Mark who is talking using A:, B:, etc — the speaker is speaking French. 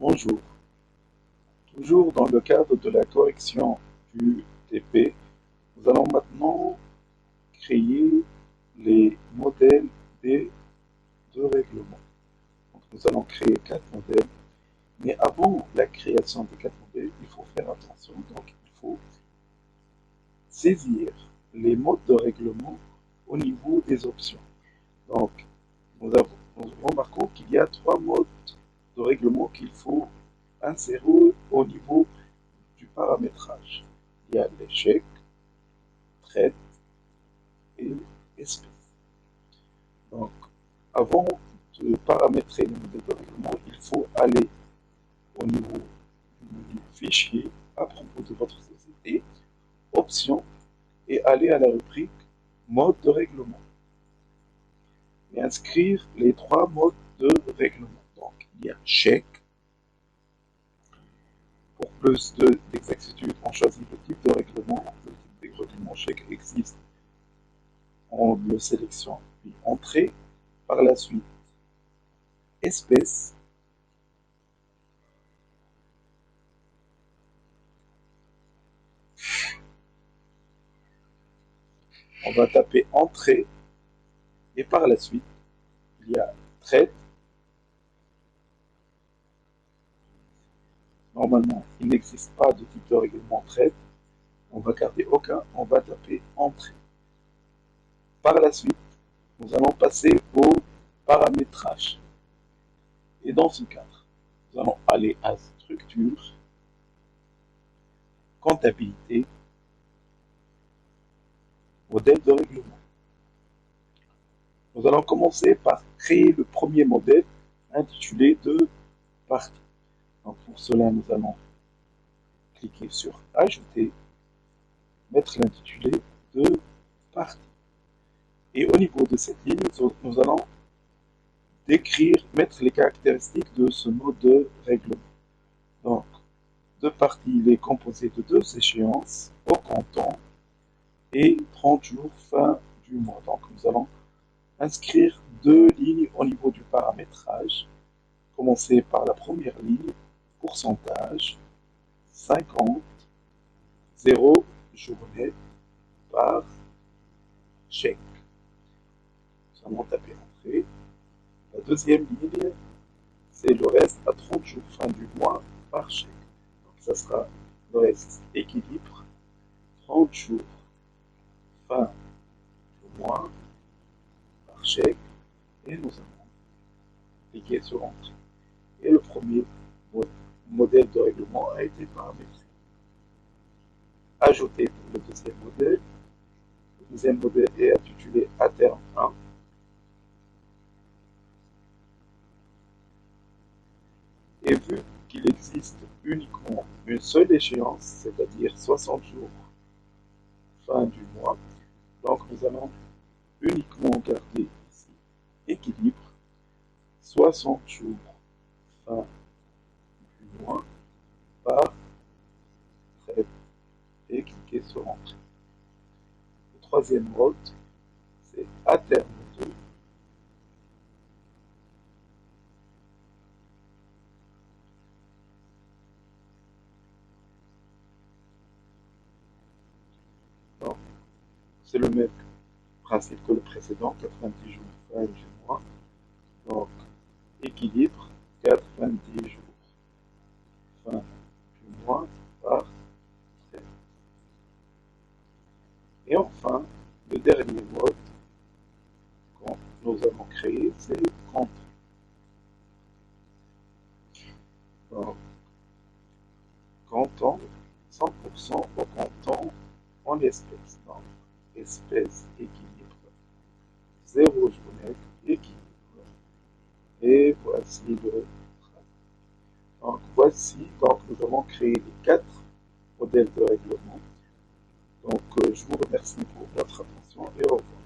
A: Bonjour. Toujours dans le cadre de la correction du TP, nous allons maintenant créer les modèles des deux règlements. Donc, nous allons créer 4 modèles, mais avant la création des 4 modèles, il faut faire attention. Donc, il faut saisir les modes de règlement au niveau des options. Donc, nous remarquons qu'il y a 3 modes de règlement qu'il faut insérer au niveau du paramétrage. Il y a l'échec, traite et espèce. Donc, avant de paramétrer le modèle de règlement, il faut aller au niveau du menu fichier à propos de votre société, options, et aller à la rubrique mode de règlement et inscrire les 3 modes de règlement. Donc, il y a chèque. Pour plus d'exactitude, on choisit le type de règlement. Le type de règlement chèque existe. On le sélectionne, puis entrée. Par la suite, espèce. On va taper entrée. Et par la suite, il y a traite. Normalement, il n'existe pas de type de règlement traite. On va garder aucun. On va taper entrée. Par la suite, nous allons passer au paramétrage. Et dans ce cadre, nous allons aller à structure, comptabilité, modèle de règlement. Nous allons commencer par créer le premier modèle intitulé de partie. Donc pour cela, nous allons cliquer sur ajouter, mettre l'intitulé de partie. Et au niveau de cette ligne, nous allons décrire, mettre les caractéristiques de ce mode de règlement. Donc, de partie, il est composé de 2 échéances au comptant et 30 jours fin du mois. Donc, nous allons inscrire 2 lignes au niveau du paramétrage. Commencer par la première ligne, pourcentage, 50, 0 journée par chèque. Nous allons taper entrée. La deuxième ligne, c'est le reste à 30 jours fin du mois par chèque. Donc, ça sera le reste équilibre, 30 jours fin du mois par chèque, et nous allons cliquer sur entrée. Et le premier modèle de règlement a été paramétré. Ajouter pour le deuxième modèle. Le deuxième modèle est intitulé à terme 1. Et vu qu'il existe uniquement une seule échéance, c'est-à-dire 60 jours fin du mois, donc nous allons uniquement garder ici équilibre, 60 jours fin du mois par traite et cliquer sur entrée. Le troisième mode, c'est à terme 2. C'est le même principe que le précédent, 90 jours fin du mois. Donc, équilibre, 90 jours fin du mois par traite. Et enfin, le dernier mode que nous avons créé, c'est compte. Donc, comptant, 100% au comptant en espèces. Donc, espèces, équilibre, 0 journée, équilibre. Et voici le travail. Donc, nous avons créé les 4 modèles de règlement. Donc, je vous remercie pour votre attention et au revoir.